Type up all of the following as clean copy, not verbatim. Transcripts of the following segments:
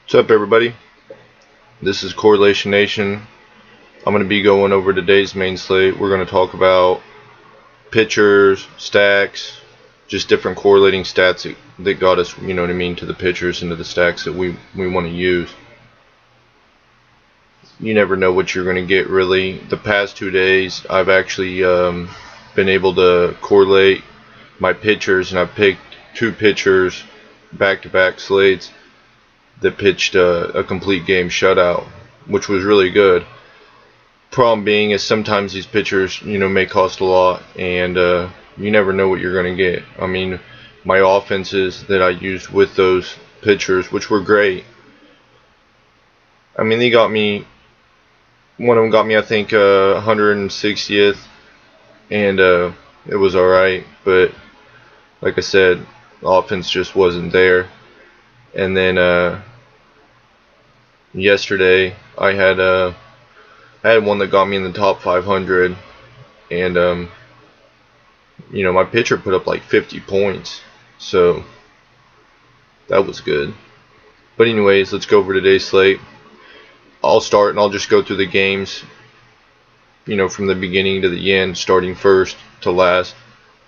What's up, everybody? This is CorrelatioNation. I'm going to be going over today's main slate. We're going to talk about pitchers, stacks, just different correlating stats that got us, you know what I mean, to the pitchers and to the stacks that we want to use. You never know what you're going to get, really. The past 2 days, I've actually been able to correlate my pitchers, and I picked 2 pitchers back-to-back slates that pitched a complete game shutout, which was really good. Problem being is sometimes these pitchers, may cost a lot, and you never know what you're going to get. I mean, my offenses that I used with those pitchers, which were great. I mean, they got me. One of them got me, I think, 160th, and it was all right. But like I said, the offense just wasn't there. And then yesterday I had one that got me in the top 500, and my pitcher put up like 50 points, so that was good. But anyways, let's go over today's slate. I'll start and I'll just go through the games, from the beginning to the end, starting first to last,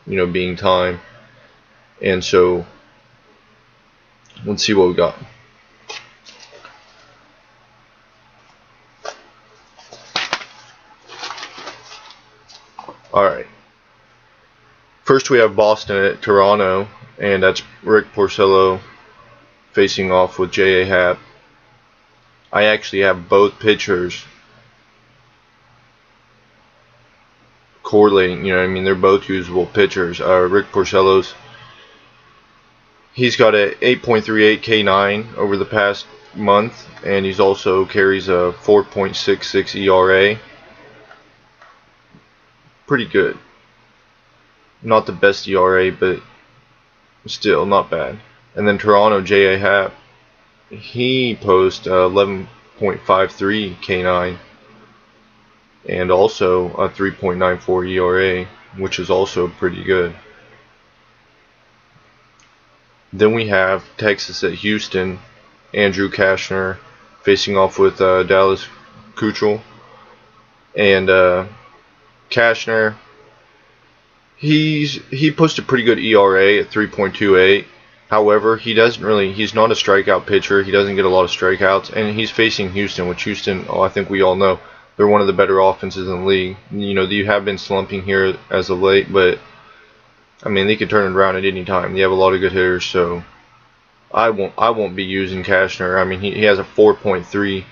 being time. And so let's see what we got. Alright. First we have Boston at Toronto, and that's Rick Porcello facing off with J.A. Happ. I actually have both pitchers correlating, they're both usable pitchers. Rick Porcello's, he's got a 8.38 K9 over the past month, and he's also carries a 4.66 ERA. Pretty good. Not the best ERA, but still not bad. And then Toronto, J.A. Happ, he posts 11.53 K9 and also a 3.94 ERA, which is also pretty good. Then we have Texas at Houston, Andrew Cashner facing off with Dallas Keuchel. And Cashner, he posted pretty good ERA at 3.28. However, he's not a strikeout pitcher. He doesn't get a lot of strikeouts, and he's facing Houston, which Houston, I think we all know, they're one of the better offenses in the league. You have been slumping here as of late, but I mean, they can turn it around at any time. They have a lot of good hitters, so I won't be using Cashner. I mean, he has a 4.38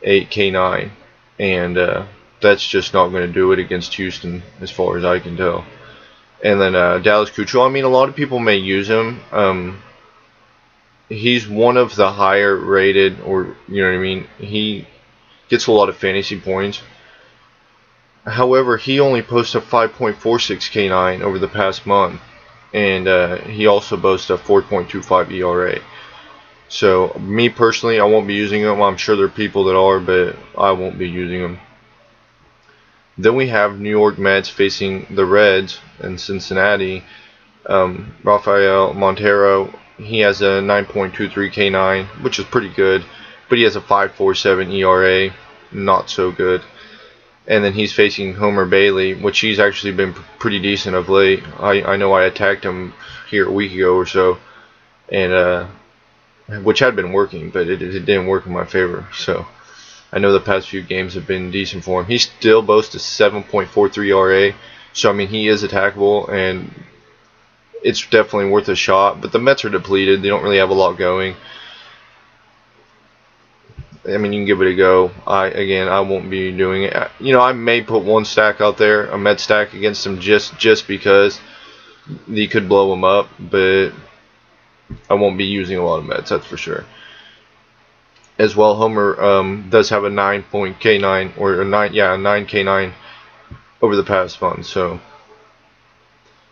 K9, and that's just not going to do it against Houston, as far as I can tell. And then Dallas Keuchel, a lot of people may use him. He's one of the higher rated, or he gets a lot of fantasy points. However, he only posts a 5.46 K9 over the past month, and he also boasts a 4.25 ERA. So me personally, I won't be using him. I'm sure there are people that are, but I won't be using him. Then we have New York Mets facing the Reds in Cincinnati. Rafael Montero, he has a 9.23 K9, which is pretty good, but he has a 5.47 ERA, not so good. And then he's facing Homer Bailey, which he's actually been pretty decent of late. I know I attacked him here a week ago or so, and which had been working, but it didn't work in my favor. So I know the past few games have been decent for him. He still boasts a 7.43 ERA, so he is attackable, and it's definitely worth a shot. But the Mets are depleted; they don't really have a lot going. You can give it a go. I won't be doing it. I may put one stack out there, a Met stack against him, just because he could blow him up, but I won't be using a lot of Mets, that's for sure. As well, Homer does have a 9 K9 or a 9 K9 over the past month. So,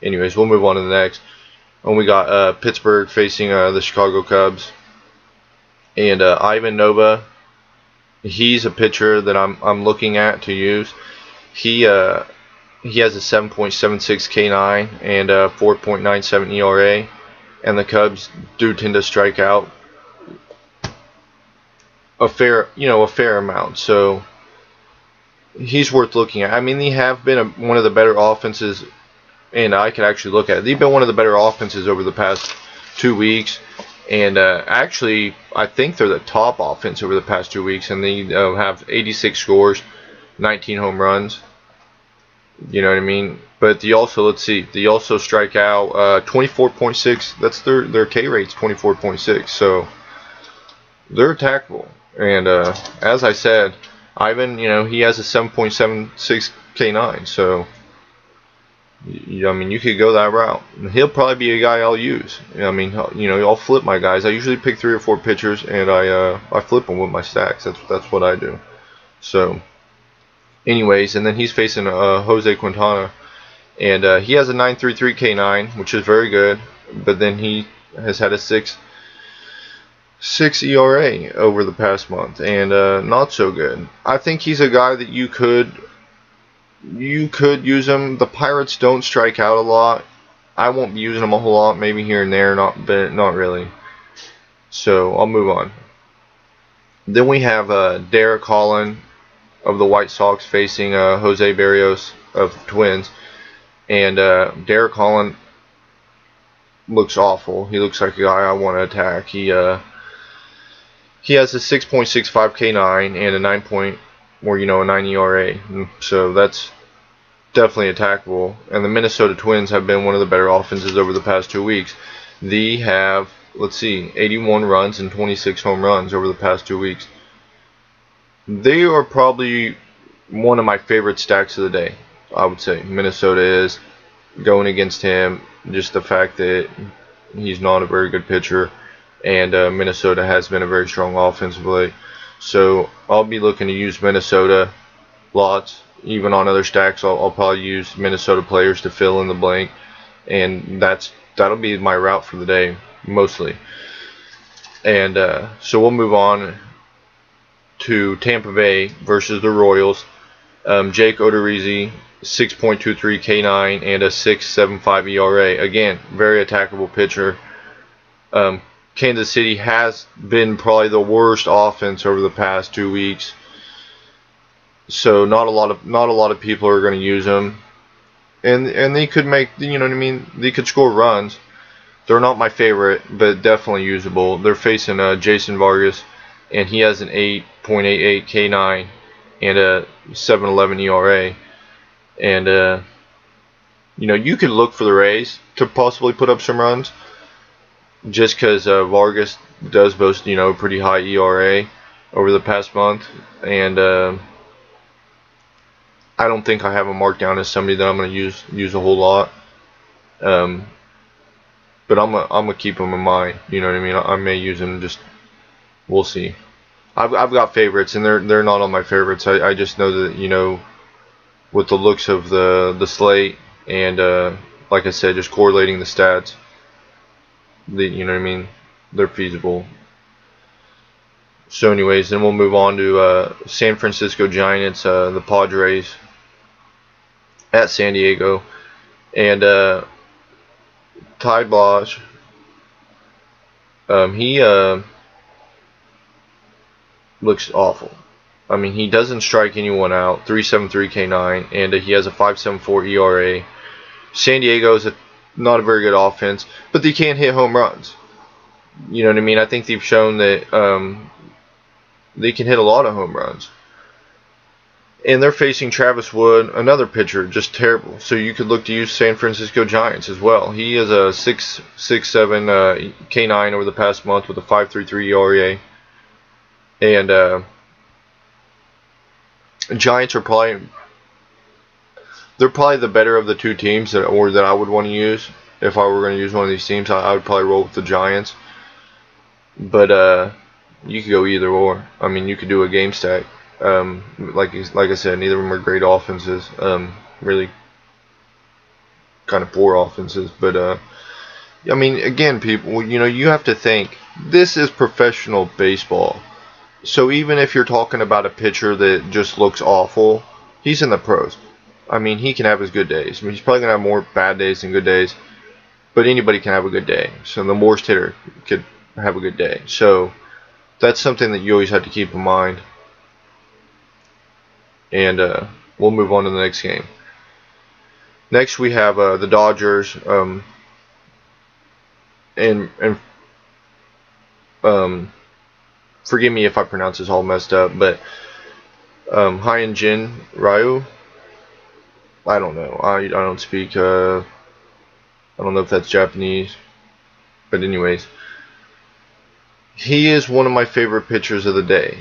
anyways, we'll move on to the next. And we got Pittsburgh facing the Chicago Cubs, and Ivan Nova. He's a pitcher that I'm looking at to use. He has a 7.76 K9 and a 4.97 ERA, and the Cubs do tend to strike out a fair amount. So he's worth looking at. I mean, they have been one of the better offenses, and I could actually look at it. They've been one of the better offenses over the past 2 weeks, and actually, I think they're the top offense over the past 2 weeks, and they have 86 scores, 19 home runs. You know what I mean? But they also, let's see, they also strike out 24.6. That's their K rate's 24.6. So they're attackable. And as I said, Ivan, he has a 7.76 K9. So I mean, you could go that route. He'll probably be a guy I'll use. I mean, I'll flip my guys. I usually pick 3 or 4 pitchers, and I flip them with my stacks. That's what I do. So, anyways, and then he's facing Jose Quintana, and he has a 9.33 K9, which is very good. But then he has had a 6 ERA over the past month, and not so good. I think he's a guy that you could use him. The Pirates don't strike out a lot. I won't be using him a whole lot, maybe here and there, but not really. So I'll move on. Then we have Derek Holland of the White Sox facing Jose Berrios of the Twins, and Derek Holland looks awful. He looks like a guy I want to attack. He has a 6.65 K9 and a 9 ERA. So that's definitely attackable. And the Minnesota Twins have been one of the better offenses over the past 2 weeks. They have, 81 runs and 26 home runs over the past 2 weeks. They are probably one of my favorite stacks of the day, I would say. Minnesota is going against him. Just the fact that he's not a very good pitcher, and Minnesota has been a very strong offensively. So I'll be looking to use Minnesota lots. Even on other stacks, I'll probably use Minnesota players to fill in the blank, and that'll be my route for the day mostly. And so we'll move on to Tampa Bay versus the Royals. Jake Odorizzi, 6.23 K9 and a 6.75 ERA. Again, very attackable pitcher. Kansas City has been probably the worst offense over the past 2 weeks. So not a lot of people are going to use them, and they could make, they could score runs. They're not my favorite, but definitely usable. They're facing Jason Vargas, and he has an 8.88 K9 and a 7.11 ERA. And you could look for the Rays to possibly put up some runs, just because Vargas does boast pretty high ERA over the past month, and I don't think I have him marked down as somebody that I'm going to use a whole lot. But I'm gonna keep him in mind. You know what I mean? I may use him. Just we'll see. I've got favorites, and they're not on my favorites. I just know that with the looks of the slate, and like I said, just correlating the stats, you know what I mean? They're feasible. So anyways, then we'll move on to San Francisco Giants, the Padres at San Diego, and Ty Bosch. He looks awful. I mean, he doesn't strike anyone out. 3.73 K9, and he has a 5.74 ERA. San Diego is not a very good offense, but they can't hit home runs. You know what I mean? I think they've shown that they can hit a lot of home runs. And they're facing Travis Wood, another pitcher, just terrible. So you could look to use San Francisco Giants as well. He is a 6.67 K9 over the past month with a 5.33 ERA. And Giants are probably the better of the two teams that I would want to use. If I were going to use one of these teams, I would probably roll with the Giants. But you could go either or. I mean, you could do a game stack. Like I said, neither of them are great offenses. Really kind of poor offenses. But I mean, again, people, you have to think this is professional baseball. So even if you're talking about a pitcher that just looks awful, he's in the pros. I mean, he can have his good days. I mean, he's probably gonna have more bad days than good days. But anybody can have a good day. So the worst hitter could have a good day. So that's something that you always have to keep in mind. And we'll move on to the next game. Next we have the Dodgers, and forgive me if I pronounce this all messed up, but Hyun-Jin Ryu. I don't know. I don't speak. I don't know if that's Japanese, but anyways, he is one of my favorite pitchers of the day.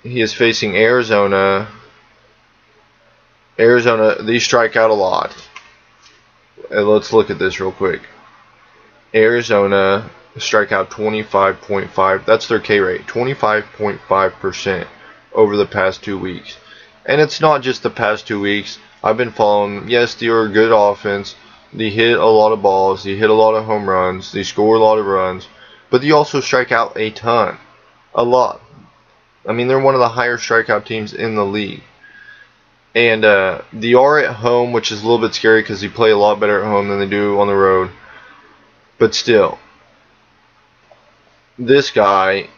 He is facing Arizona. They strike out a lot. And let's look at this real quick. Arizona strike out 25.5. That's their K rate, 25.5% over the past 2 weeks. And it's not just the past 2 weeks. I've been following them. Yes, they are a good offense. They hit a lot of balls. They hit a lot of home runs. They score a lot of runs. But they also strike out a ton. A lot. I mean, they're one of the higher strikeout teams in the league. And they are at home, which is a little bit scary because they play a lot better at home than they do on the road. But still, this guy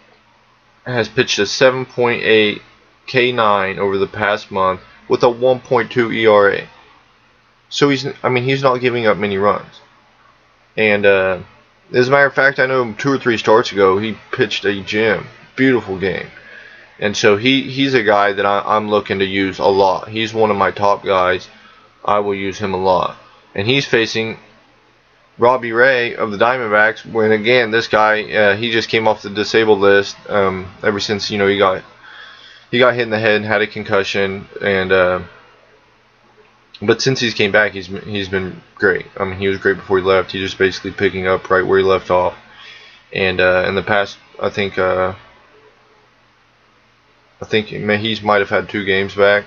has pitched a 7.8 K9 over the past month with a 1.2 ERA. So he's not giving up many runs. And as a matter of fact, I know 2 or 3 starts ago he pitched a gem, beautiful game. And so he's a guy that I'm looking to use a lot. He's one of my top guys. I will use him a lot. And he's facing Robbie Ray of the Diamondbacks. When again, this guy he just came off the disabled list. Ever since he got hit in the head, had a concussion, and but since he's came back, he's been great. I mean, he was great before he left. He's just basically picking up right where he left off. And in the past, I think he might have had 2 games back.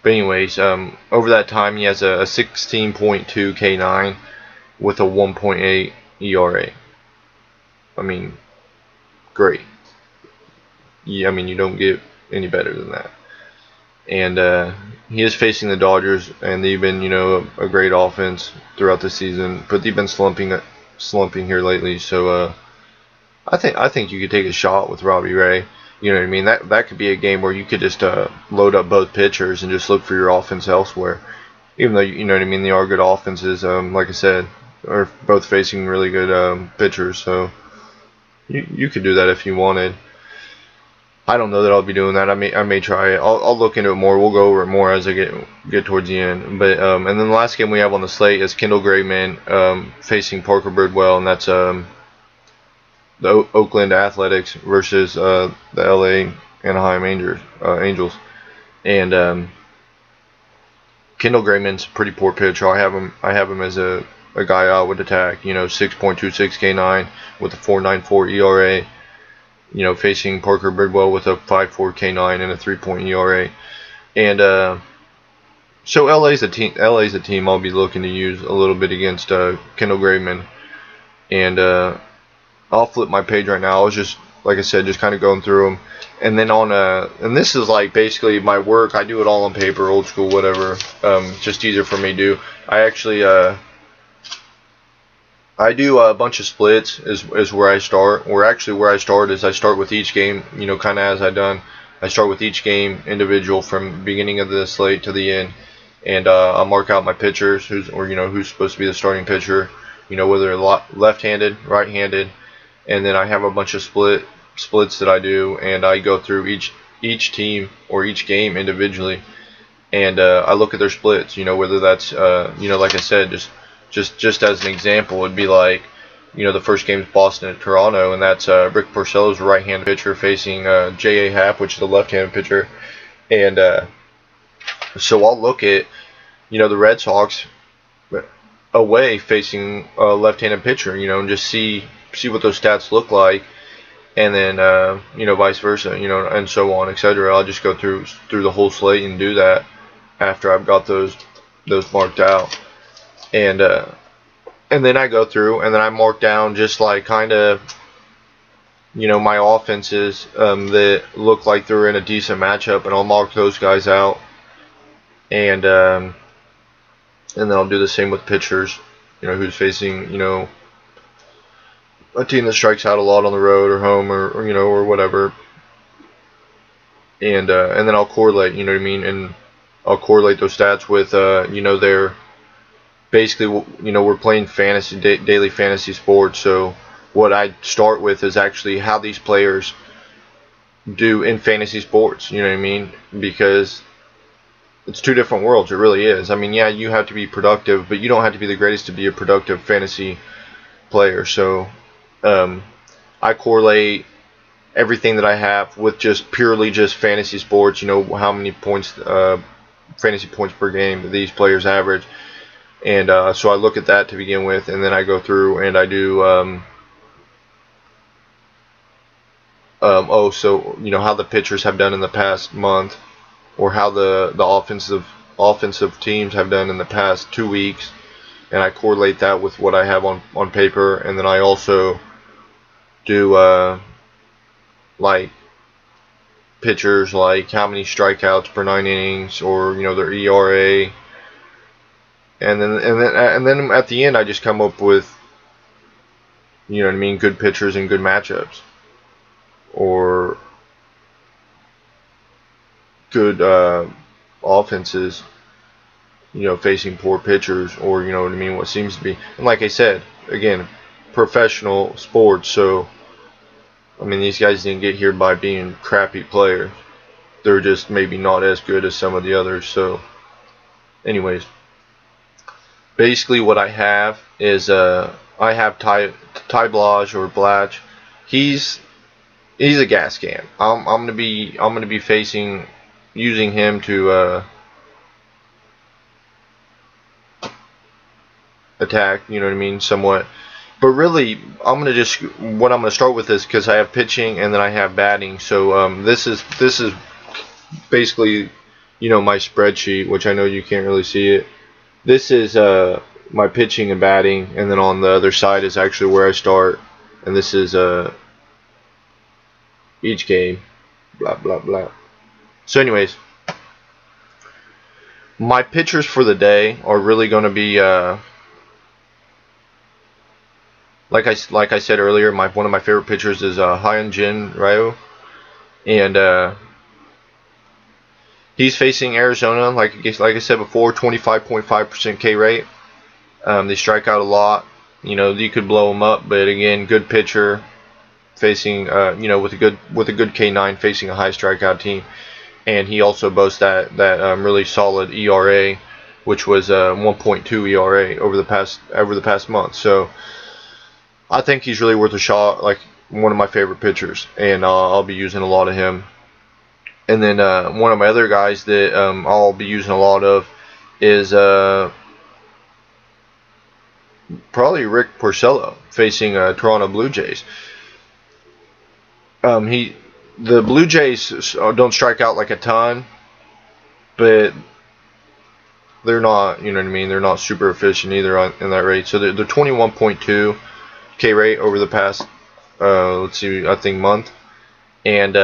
But anyways, over that time, he has a 16.2 K9 with a 1.8 ERA. I mean, great. Yeah, I mean, you don't get any better than that. And he is facing the Dodgers, and they've been, a great offense throughout the season, but they've been slumping here lately. So I think you could take a shot with Robbie Ray. You know what I mean? That could be a game where you could just load up both pitchers and just look for your offense elsewhere. Even though, you know what I mean, they are good offenses. Like I said, are both facing really good pitchers. So you could do that if you wanted. I don't know that I'll be doing that. I may try it. I'll look into it more. We'll go over it more as I get towards the end. But and then the last game we have on the slate is Kendall Graveman facing Parker Birdwell, and that's the Oakland Athletics versus the LA Anaheim Angels. And Kendall Graveman's a pretty poor pitcher. I have him as a guy I would attack. 6.26 K9 with a 4.94 ERA. Facing Parker Birdwell with a 5.4 K9 and a 3 ERA. And so LA's a team I'll be looking to use a little bit against Kendall Graveman. And I'll flip my page right now. I was just, like I said, just kind of going through them. And then and this is like basically my work. I do it all on paper, old school, whatever. Just easier for me to do. I actually I do a bunch of splits is where I start. Where I start is I start with each game, kind of as I done. I start with each game individual from beginning of the slate to the end, and I'll mark out my pitchers, who's supposed to be the starting pitcher, whether they're left-handed, right-handed, and then I have a bunch of splits that I do, and I go through each team or each game individually, and I look at their splits, whether that's like I said, just as an example, it'd be like, the first game is Boston at Toronto, and that's Rick Porcello's right-handed pitcher facing J.A. Happ, which is the left-handed pitcher. And so I'll look at, the Red Sox away facing a left-handed pitcher, and just see what those stats look like, and then, vice versa, and so on, etc. I'll just go through the whole slate and do that after I've got those marked out. And then I go through and then I mark down just like kind of, my offenses that look like they're in a decent matchup, and I'll mark those guys out. And then I'll do the same with pitchers, who's facing, a team that strikes out a lot on the road or home or you know, or whatever, and then I'll correlate, you know what I mean, and I'll correlate those stats with you know, their basically, you know, we're playing fantasy daily fantasy sports, so what I start with is actually how these players do in fantasy sports, you know what I mean, because it's two different worlds. It really is. I mean, yeah, you have to be productive, but you don't have to be the greatest to be a productive fantasy player. So I correlate everything that I have with just purely just fantasy sports. You know, how many points, fantasy points per game that these players average, and so I look at that to begin with, and then I go through and I do. So you know how the pitchers have done in the past month, or how the offensive teams have done in the past 2 weeks, and I correlate that with what I have on paper, and then I also do like pitchers, like how many strikeouts per 9 innings, or you know, their ERA, and then at the end I just come up with, you know what I mean, good pitchers and good matchups, or good offenses, you know, facing poor pitchers, or you know what I mean, what seems to be, and like I said, again, professional sports, so I mean, these guys didn't get here by being crappy players. They're just maybe not as good as some of the others. So anyways, basically what I have is I have Ty Blaj or Blatch. He's a gas can. I'm gonna be facing, using him to attack, you know what I mean, somewhat. But really, what I'm gonna start with is because I have pitching and then I have batting. So this is basically, you know, my spreadsheet, which I know you can't really see it. This is my pitching and batting, and then on the other side is actually where I start, and this is each game, blah blah blah. So anyways, my pitchers for the day are really going to be like I said earlier, one of my favorite pitchers is Hyun-Jin Ryu, and he's facing Arizona. Like I said before, 25.5% K rate. They strike out a lot. You know, you could blow them up, but again, good pitcher facing, you know, with a good K9 facing a high strikeout team, and he also boasts that really solid ERA, which was 1.2 ERA over the past month. So I think he's really worth a shot. Like, one of my favorite pitchers, and I'll be using a lot of him. And then one of my other guys that I'll be using a lot of is probably Rick Porcello facing Toronto Blue Jays. The Blue Jays don't strike out like a ton, but they're not, you know what I mean, they're not super efficient either in that rate. So they're 21.2 K rate over the past, let's see, I think month, and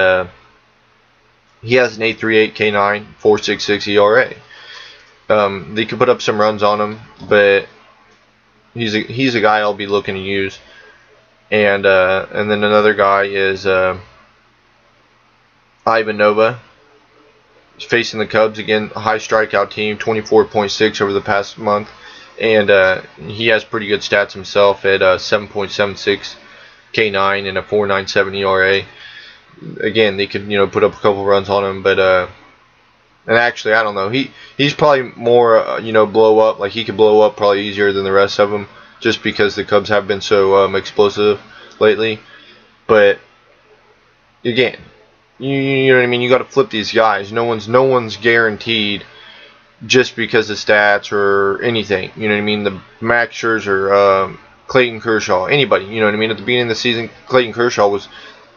he has an 8.38 K9, 4.66 ERA. They could put up some runs on him, but he's a guy I'll be looking to use. And then another guy is Ivan Nova. He's facing the Cubs again, a high strikeout team, 24.6 over the past month, and he has pretty good stats himself at 7.76 K9 and a 4.97 ERA. Again, they could, you know, put up a couple runs on him, but and actually, I don't know, he's probably more you know, blow up. Like, he could blow up probably easier than the rest of them, just because the Cubs have been so explosive lately. But again, you know what I mean, you got to flip these guys. No one's guaranteed just because of stats or anything. You know what I mean? The Max Scherzer, Clayton Kershaw, anybody. You know what I mean? At the beginning of the season, Clayton Kershaw was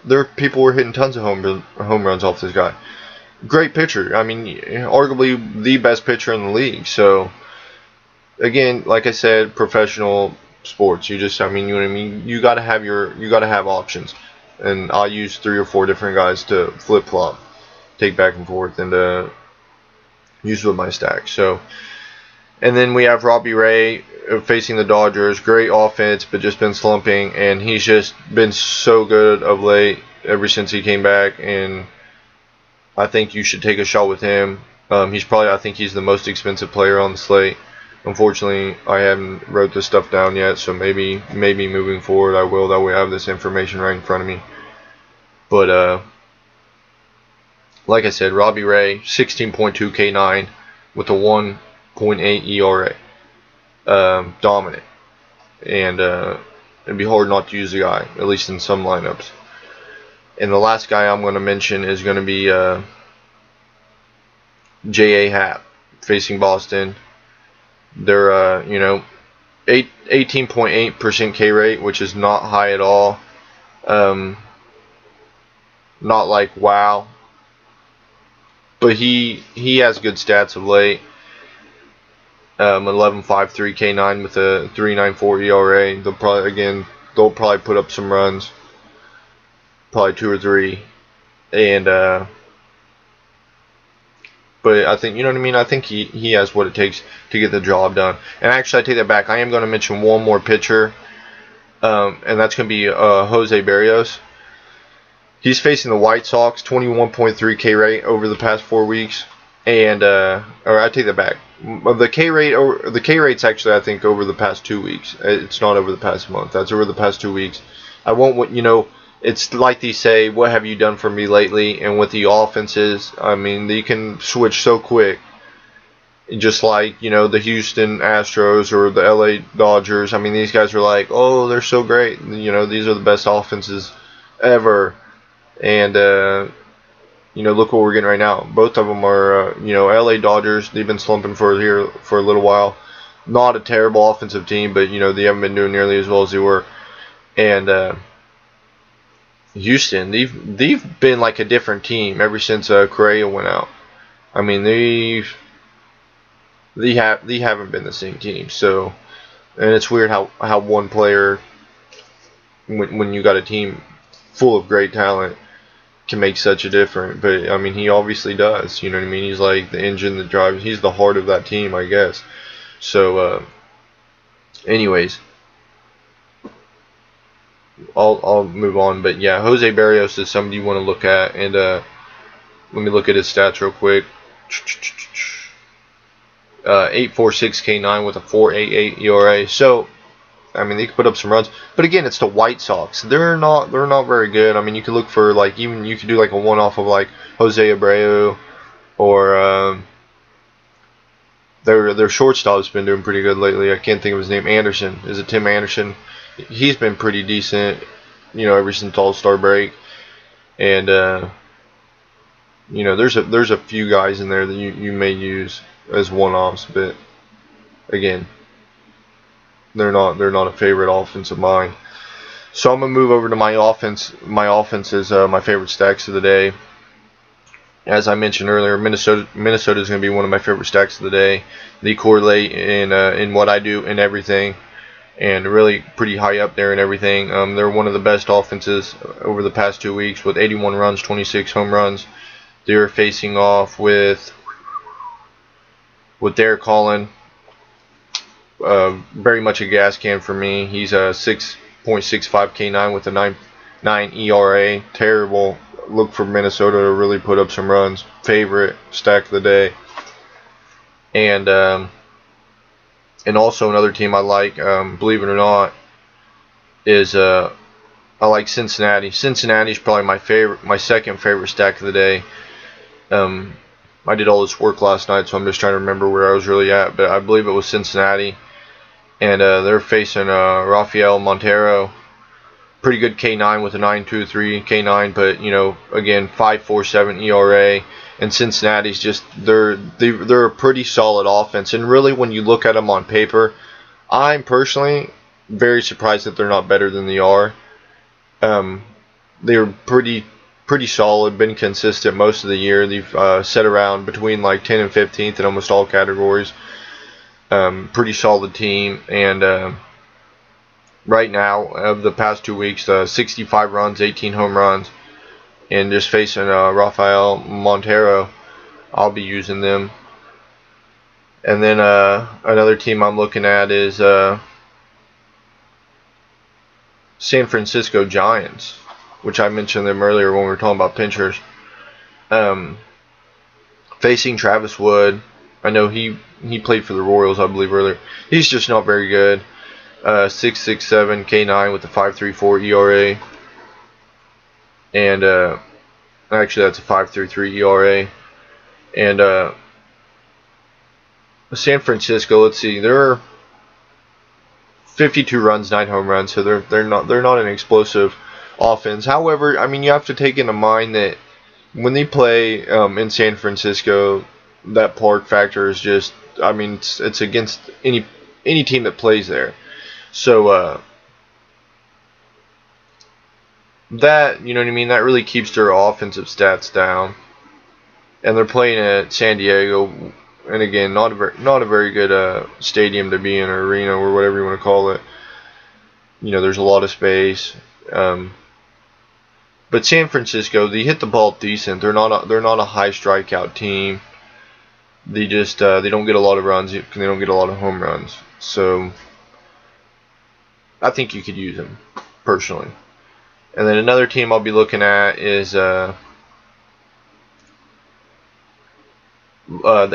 there. People were hitting tons of home runs off this guy. Great pitcher. I mean, arguably the best pitcher in the league. So again, like I said, professional sports. You know what I mean? You got to have options. And I'll use 3 or 4 different guys to flip flop, take back and forth, and use with my stack. So And then we have Robbie Ray facing the Dodgers. Great offense, but just been slumping, and he's just been so good of late ever since he came back, and I think you should take a shot with him. I think he's the most expensive player on the slate. Unfortunately, I haven't wrote this stuff down yet, so maybe moving forward I will. That way I have this information right in front of me. But like I said, Robbie Ray, 16.2 K9 with a 1.8 ERA. Dominant. And it'd be hard not to use the guy, at least in some lineups. And the last guy I'm going to mention is going to be J.A. Happ facing Boston. They're 18.8% K rate, which is not high at all. Not like wow, but he has good stats of late. 11.53 K9 with a 3.94 ERA. They'll probably put up some runs, probably 2 or 3, and but I think, you know what I mean, I think he has what it takes to get the job done. And actually, I take that back. I am going to mention one more pitcher, and that's going to be Jose Barrios. He's facing the White Sox, 21.3 K rate over the past 4 weeks, and or I take that back. The K rate's actually, I think, over the past 2 weeks. It's not over the past month. That's over the past 2 weeks. I won't, it's like they say, what have you done for me lately? And with the offenses, I mean, they can switch so quick. Just like, the Houston Astros or the LA Dodgers. I mean, these guys are like, oh, they're so great. These are the best offenses ever. And, look what we're getting right now. Both of them are, LA Dodgers. They've been slumping for a little while. Not a terrible offensive team, but, they haven't been doing nearly as well as they were. And, Houston, they've been like a different team ever since Correa went out. I mean, they haven't been the same team. So, and it's weird how one player, when you got a team full of great talent, can make such a difference. But I mean, he obviously does. You know what I mean? He's like the engine that drives. He's the heart of that team, I guess. So, anyways. I'll move on, but yeah, Jose Barrios is somebody you want to look at, and let me look at his stats real quick. 8.46 K9 with a 4.88 ERA. So, I mean, they can put up some runs, but again, it's the White Sox. They're not very good. I mean, you could look for you could do like a one-off of like Jose Abreu, or their shortstop's been doing pretty good lately. I can't think of his name. Anderson. Is it Tim Anderson? He's been pretty decent, ever since All-Star break. And there's a few guys in there that you may use as one-offs, but again, they're not a favorite offense of mine. So I'm gonna move over to my offense. My offense is my favorite stacks of the day. As I mentioned earlier, Minnesota is gonna be one of my favorite stacks of the day. They correlate in what I do and everything, and really pretty high up there and everything. They're one of the best offenses over the past 2 weeks with 81 runs, 26 home runs. They're facing off with Derek Holland. Very much a gas can for me. He's a 6.65 K9 with a 9 ERA. Terrible. Look for Minnesota to really put up some runs. Favorite stack of the day. And also another team I like, believe it or not, is I like Cincinnati. Cincinnati is probably my second favorite stack of the day. I did all this work last night, so I'm just trying to remember where I was really at, but I believe it was Cincinnati. And they're facing Rafael Montero. Pretty good K9 with a 9.23 K9, but again, 5.47 ERA. And Cincinnati's just they're a pretty solid offense. And really, when you look at them on paper, I'm personally very surprised that they're not better than they are. They're pretty solid, been consistent most of the year. They've set around between like 10 and 15th in almost all categories. Pretty solid team, and right now, of the past 2 weeks, 65 runs, 18 home runs, and just facing Rafael Montero, I'll be using them. And then another team I'm looking at is San Francisco Giants, which I mentioned them earlier when we were talking about pinchers. Facing Travis Wood. I know he played for the Royals, I believe, earlier. He's just not very good. 6.67 K9 with a 5.34 ERA. And actually that's a 5.33 ERA. And San Francisco, let's see, they're 52 runs, 9 home runs, so they're not an explosive offense. However, I mean, you have to take into mind that when they play in San Francisco, that park factor is just, I mean, it's against any team that plays there. So that, you know what I mean, that really keeps their offensive stats down. And they're playing at San Diego, and again, not a very good stadium to be in, or arena, or whatever you want to call it. You know, there's a lot of space. But San Francisco, they hit the ball decent. They're not a high strikeout team. They just they don't get a lot of runs. They don't get a lot of home runs. So I think you could use them personally. And then another team I'll be looking at is the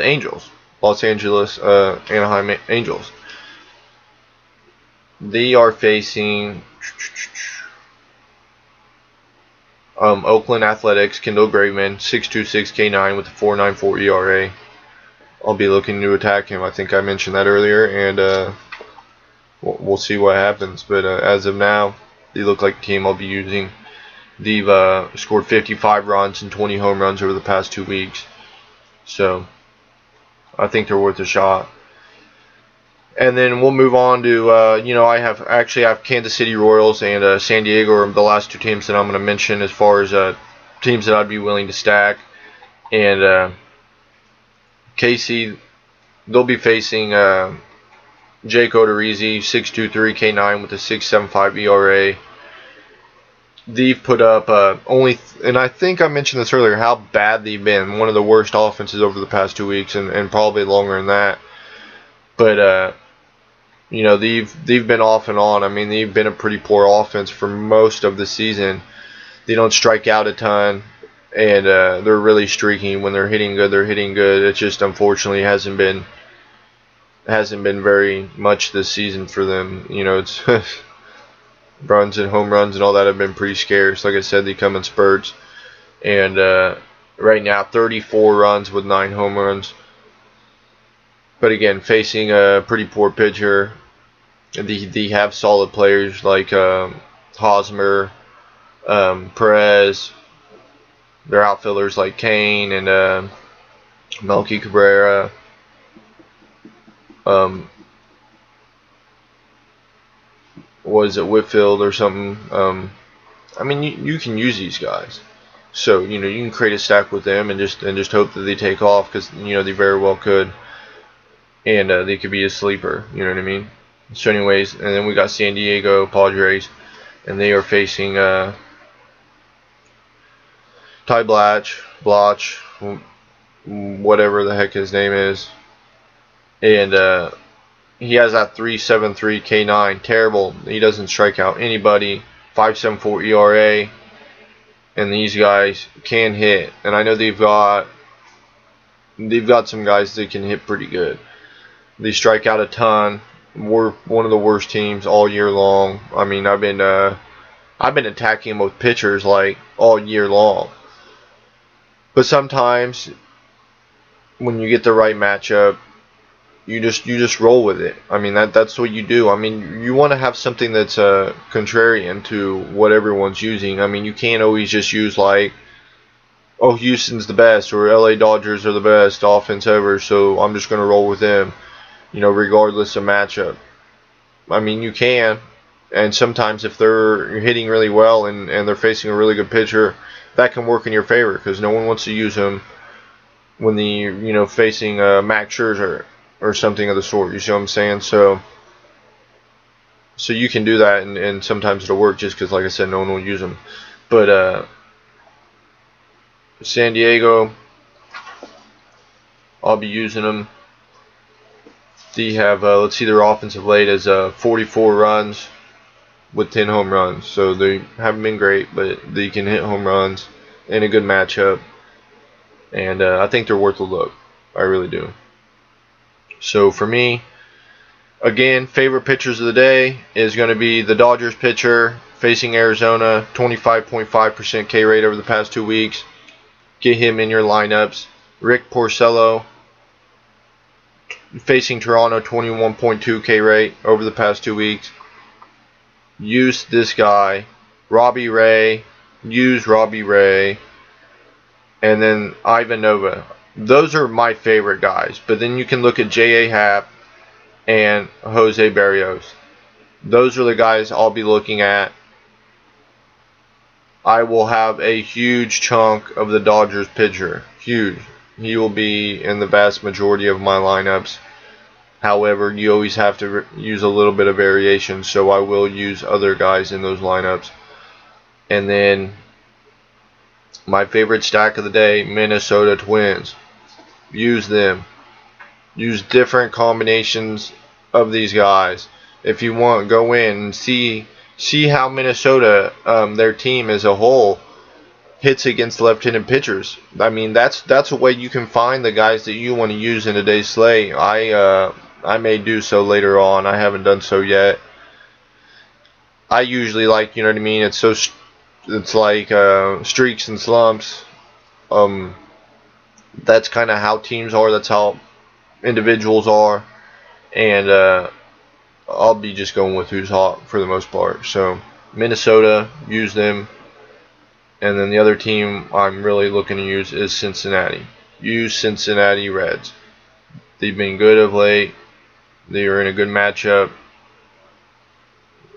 Angels, Los Angeles Anaheim Angels. They are facing Oakland Athletics, Kendall Graveman, 6.26 K9 with a 4.94 ERA. I'll be looking to attack him. I think I mentioned that earlier, and we'll see what happens. But as of now, they look like a team I'll be using. They've scored 55 runs and 20 home runs over the past 2 weeks. So I think they're worth a shot. And then we'll move on to, I have Kansas City Royals and San Diego are the last 2 teams that I'm going to mention as far as teams that I'd be willing to stack. And KC, they'll be facing Jake Odorizzi, 6.23 K9 with a 6.75 ERA. They've put up and I think I mentioned this earlier, how bad they've been. One of the worst offenses over the past 2 weeks, and probably longer than that. But they've been off and on. I mean, they've been a pretty poor offense for most of the season. They don't strike out a ton, and they're really streaky. When they're hitting good, they're hitting good. It just unfortunately hasn't been very much this season for them. You know, it's runs and home runs and all that have been pretty scarce. Like I said, they come in spurts, and right now 34 runs with 9 home runs. But again, facing a pretty poor pitcher, they have solid players like Hosmer, Perez. Their outfielders like Kane and Melky Cabrera. Was it Whitfield or something? I mean, you can use these guys. So you can create a stack with them and just hope that they take off, because they very well could. And they could be a sleeper, you know what I mean? So anyways, and then we got San Diego Padres, and they are facing Ty Blach, whatever the heck his name is. And he has that 3.73 K9, terrible. He doesn't strike out anybody, 5.74 ERA. And these guys can hit, and I know they've got some guys that can hit pretty good. They strike out a ton. We're one of the worst teams all year long. I mean, I've been attacking them with pitchers like all year long. But sometimes when you get the right matchup, you just roll with it. I mean, that's what you do. I mean, you want to have something that's contrarian to what everyone's using. I mean, you can't always just use like, oh, Houston's the best, or LA Dodgers are the best offense ever, so I'm just going to roll with them, regardless of matchup. I mean, you can, and sometimes if they're hitting really well and they're facing a really good pitcher, that can work in your favor, because no one wants to use them when the facing Max Scherzer or something of the sort. You see what I'm saying? So you can do that, and sometimes it'll work just because, like I said, no one will use them. But San Diego, I'll be using them. They have, let's see, their offensive lead as 44 runs with 10 home runs. So they haven't been great, but they can hit home runs in a good matchup. And I think they're worth a look. I really do. So for me, again, favorite pitchers of the day is going to be the Dodgers pitcher facing Arizona, 25.5% K rate over the past 2 weeks. Get him in your lineups. Rick Porcello facing Toronto, 21.2 K rate over the past 2 weeks. Use this guy. Robbie Ray. Use Robbie Ray. And then Ivan Nova. Those are my favorite guys. But then you can look at J.A. Happ and Jose Barrios. Those are the guys I'll be looking at. I will have a huge chunk of the Dodgers pitcher. Huge. He will be in the vast majority of my lineups. However, you always have to use a little bit of variation, so I will use other guys in those lineups. And then my favorite stack of the day, Minnesota Twins. Use them. Use different combinations of these guys. If you want, go in and see how Minnesota, their team as a whole, hits against left-handed pitchers. I mean, that's a way you can find the guys that you want to use in today's slate. I may do so later on. I haven't done so yet. I usually like, you know what I mean. It's like streaks and slumps. That's kind of how teams are. That's how individuals are, and I'll be just going with who's hot for the most part. So Minnesota, use them. And then the other team I'm really looking to use is Cincinnati. Use Cincinnati Reds. They've been good of late. They are in a good matchup.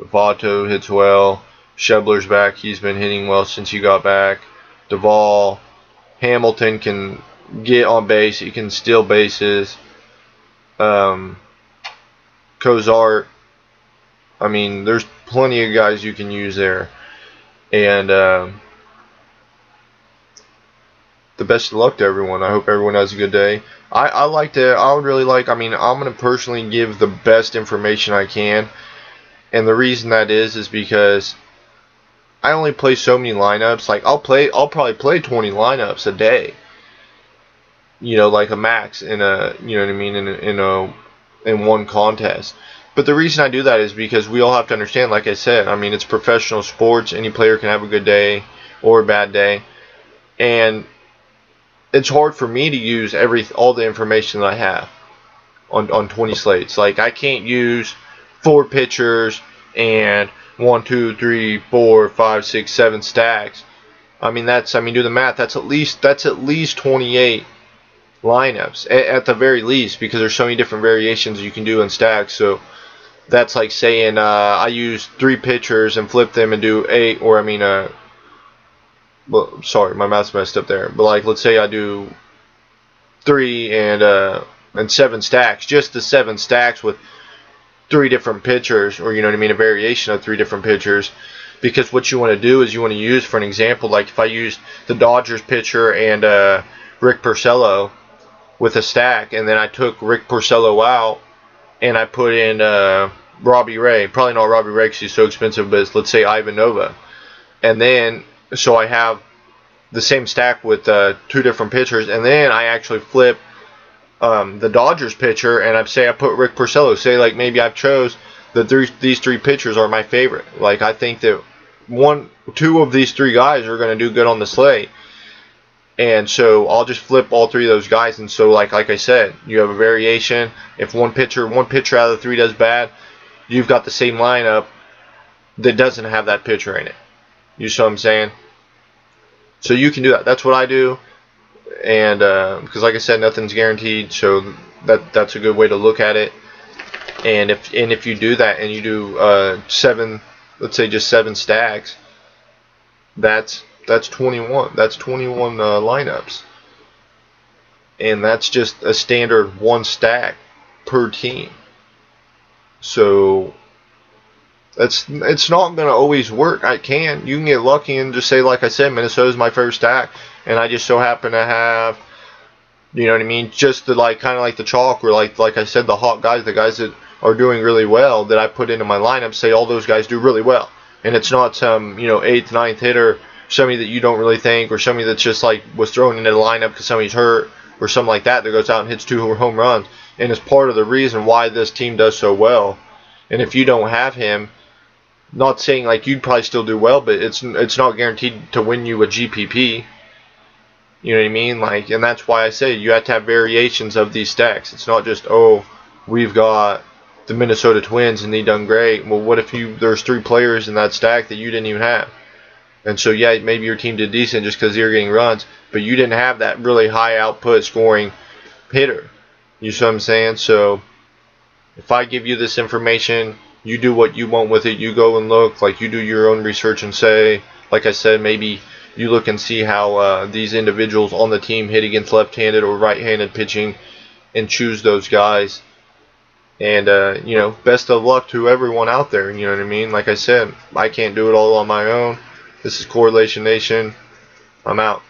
Votto hits well. Schebler's back. He's been hitting well since he got back. Duvall. Hamilton can get on base. He can steal bases. Cozart. I mean, there's plenty of guys you can use there. And the best of luck to everyone. I hope everyone has a good day. I would really like, I'm going to personally give the best information I can. And the reason that is because I only play so many lineups. Like, I'll probably play 20 lineups a day. You know, like a max in a, you know what I mean, in one contest. But the reason I do that is because we all have to understand, like I said, I mean, it's professional sports. Any player can have a good day or a bad day. And it's hard for me to use all the information that I have on 20 slates. Like, I can't use 4 pitchers and 1, 2, 3, 4, 5, 6, 7 stacks. Do the math. That's at least 28 lineups at the very least, because there's so many different variations you can do in stacks. So that's like saying I use 3 pitchers and flip them and do 8, or well, sorry, my math's messed up there. But like, let's say I do 3 and 7 stacks, just the 7 stacks with 3 different pitchers, or a variation of 3 different pitchers. Because what you want to do is you want to use, for an example, like if I used the Dodgers pitcher and Rick Porcello with a stack, and then I took Rick Porcello out and I put in Robbie Ray. Probably not Robbie Ray because he's so expensive, but let's say Ivan Nova. And then, so I have the same stack with 2 different pitchers, and then I actually flip the Dodgers pitcher, and I put Rick Porcello. Say, like, maybe I've chose that these 3 pitchers are my favorite. Like, I think that 2 of these 3 guys are going to do good on the slate. And so I'll just flip all 3 of those guys. And so, like I said, you have a variation. If one pitcher out of the 3 does bad, you've got the same lineup that doesn't have that pitcher in it. You see what I'm saying? So you can do that. That's what I do. And because, like I said, nothing's guaranteed. So that's a good way to look at it. And if you do that and you do 7, let's say just 7 stacks, that's 21. That's 21 lineups, and that's just a standard 1 stack per team. So it's not going to always work. You can get lucky and just say, like I said, Minnesota's my favorite stack, and I just so happen to have You know what I mean? Just the kind of like the chalk, or like I said, the hot guys, the guys that are doing really well that I put into my lineup, say all those guys do really well. And it's not some, 8th, 9th hitter, somebody that you don't really think, or somebody that's just like was thrown into the lineup because somebody's hurt, or something like that goes out and hits 2 home runs. And it's part of the reason why this team does so well. And if you don't have him, not saying like you'd probably still do well, but it's not guaranteed to win you a GPP. You know what I mean? And that's why I say you have to have variations of these stacks. It's not just, oh, we've got the Minnesota Twins and they done great. Well, what if there's 3 players in that stack that you didn't even have? And so, yeah, maybe your team did decent just because you're getting runs, but you didn't have that really high output scoring hitter. You see what I'm saying? So if I give you this information, you do what you want with it. You go and look, you do your own research and say, like I said, maybe you look and see how these individuals on the team hit against left-handed or right-handed pitching and choose those guys. And, best of luck to everyone out there. You know what I mean? Like I said, I can't do it all on my own. This is Correlation Nation. I'm out.